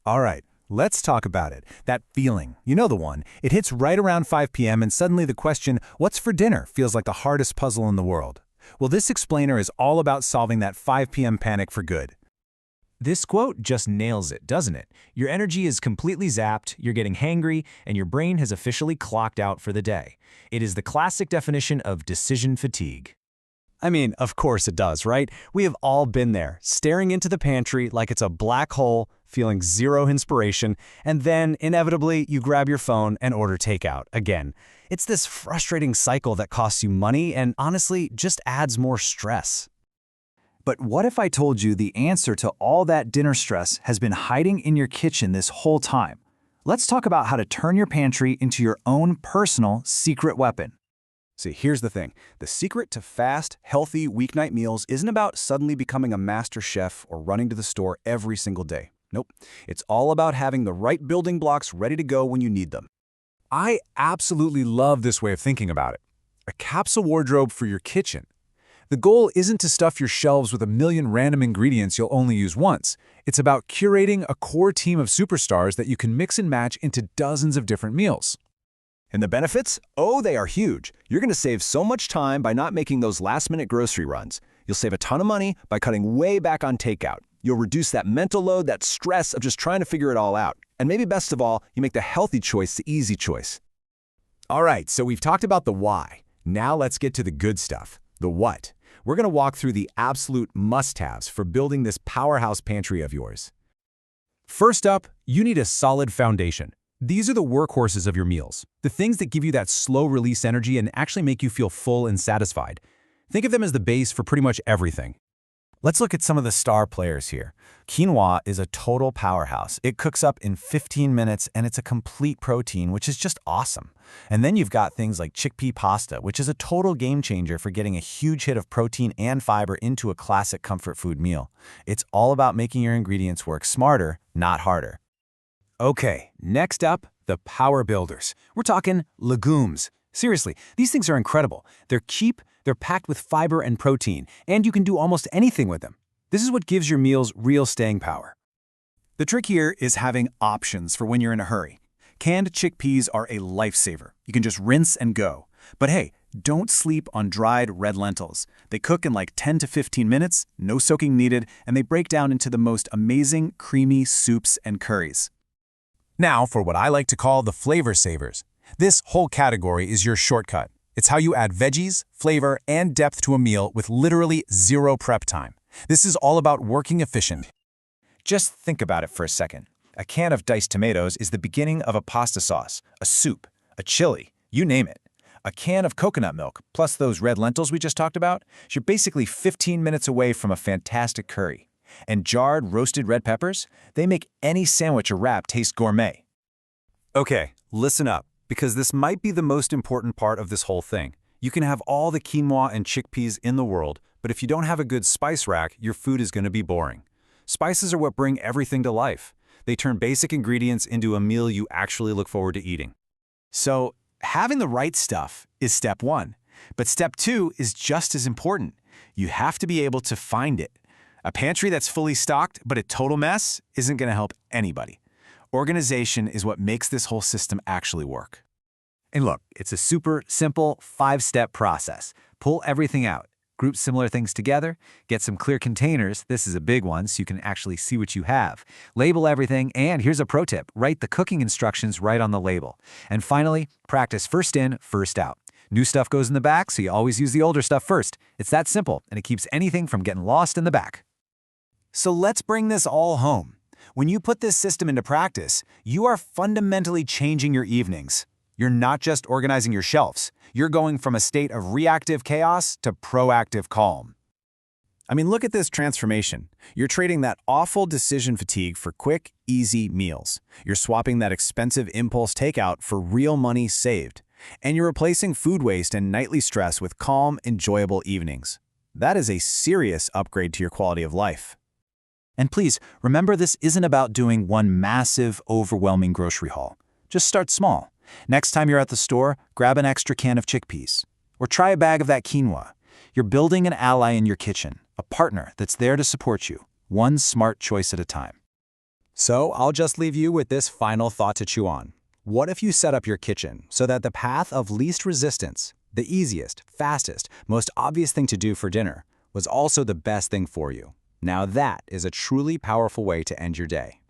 All right, let's talk about it. That feeling, you know the one. It hits right around 5 p.m. and suddenly the question, what's for dinner, feels like the hardest puzzle in the world. Well, this explainer is all about solving that 5 p.m. panic for good. This quote just nails it, doesn't it? Your energy is completely zapped, you're getting hangry, and your brain has officially clocked out for the day. It is the classic definition of decision fatigue. I mean, of course it does, right? We have all been there, staring into the pantry like it's a black hole, feeling zero inspiration, and then, inevitably, you grab your phone and order takeout again. It's this frustrating cycle that costs you money and, honestly, just adds more stress. But what if I told you the answer to all that dinner stress has been hiding in your kitchen this whole time? Let's talk about how to turn your pantry into your own personal secret weapon. See, here's the thing. The secret to fast, healthy weeknight meals isn't about suddenly becoming a master chef or running to the store every single day. Nope. It's all about having the right building blocks ready to go when you need them. I absolutely love this way of thinking about it. A capsule wardrobe for your kitchen. The goal isn't to stuff your shelves with a million random ingredients you'll only use once. It's about curating a core team of superstars that you can mix and match into dozens of different meals. And the benefits? Oh, they are huge. You're going to save so much time by not making those last-minute grocery runs. You'll save a ton of money by cutting way back on takeout. You'll reduce that mental load, that stress of just trying to figure it all out. And maybe best of all, you make the healthy choice the easy choice. All right, so we've talked about the why. Now let's get to the good stuff, the what. We're going to walk through the absolute must-haves for building this powerhouse pantry of yours. First up, you need a solid foundation. These are the workhorses of your meals, the things that give you that slow-release energy and actually make you feel full and satisfied. Think of them as the base for pretty much everything. Let's look at some of the star players here. Quinoa is a total powerhouse. It cooks up in 15 minutes and it's a complete protein, which is just awesome. And then you've got things like chickpea pasta, which is a total game changer for getting a huge hit of protein and fiber into a classic comfort food meal. It's all about making your ingredients work smarter, not harder. Okay, next up, the power builders. We're talking legumes. Seriously, these things are incredible. They're cheap, they're packed with fiber and protein, and you can do almost anything with them. This is what gives your meals real staying power. The trick here is having options for when you're in a hurry. Canned chickpeas are a lifesaver. You can just rinse and go. But hey, don't sleep on dried red lentils. They cook in like 10 to 15 minutes, no soaking needed, and they break down into the most amazing creamy soups and curries. Now for what I like to call the flavor savers. This whole category is your shortcut. It's how you add veggies, flavor, and depth to a meal with literally zero prep time. This is all about working efficient. Just think about it for a second. A can of diced tomatoes is the beginning of a pasta sauce, a soup, a chili, you name it. A can of coconut milk, plus those red lentils we just talked about, you're basically 15 minutes away from a fantastic curry. And jarred roasted red peppers, they make any sandwich or wrap taste gourmet. Okay, listen up, because this might be the most important part of this whole thing. You can have all the quinoa and chickpeas in the world, but if you don't have a good spice rack, your food is going to be boring. Spices are what bring everything to life. They turn basic ingredients into a meal you actually look forward to eating. So, having the right stuff is step one. But step two is just as important. You have to be able to find it. A pantry that's fully stocked but a total mess isn't going to help anybody. Organization is what makes this whole system actually work. And look, it's a super simple 5-step process. Pull everything out, group similar things together, get some clear containers, this is a big one so you can actually see what you have. Label everything, and here's a pro tip, write the cooking instructions right on the label. And finally, practice first in, first out. New stuff goes in the back, so you always use the older stuff first. It's that simple, and it keeps anything from getting lost in the back. So let's bring this all home. When you put this system into practice, you are fundamentally changing your evenings. You're not just organizing your shelves. You're going from a state of reactive chaos to proactive calm. I mean, look at this transformation. You're trading that awful decision fatigue for quick, easy meals. You're swapping that expensive impulse takeout for real money saved. And you're replacing food waste and nightly stress with calm, enjoyable evenings. That is a serious upgrade to your quality of life. And please, remember this isn't about doing one massive, overwhelming grocery haul. Just start small. Next time you're at the store, grab an extra can of chickpeas. Or try a bag of that quinoa. You're building an ally in your kitchen, a partner that's there to support you, one smart choice at a time. So I'll just leave you with this final thought to chew on. What if you set up your kitchen so that the path of least resistance, the easiest, fastest, most obvious thing to do for dinner, was also the best thing for you? Now that is a truly powerful way to end your day.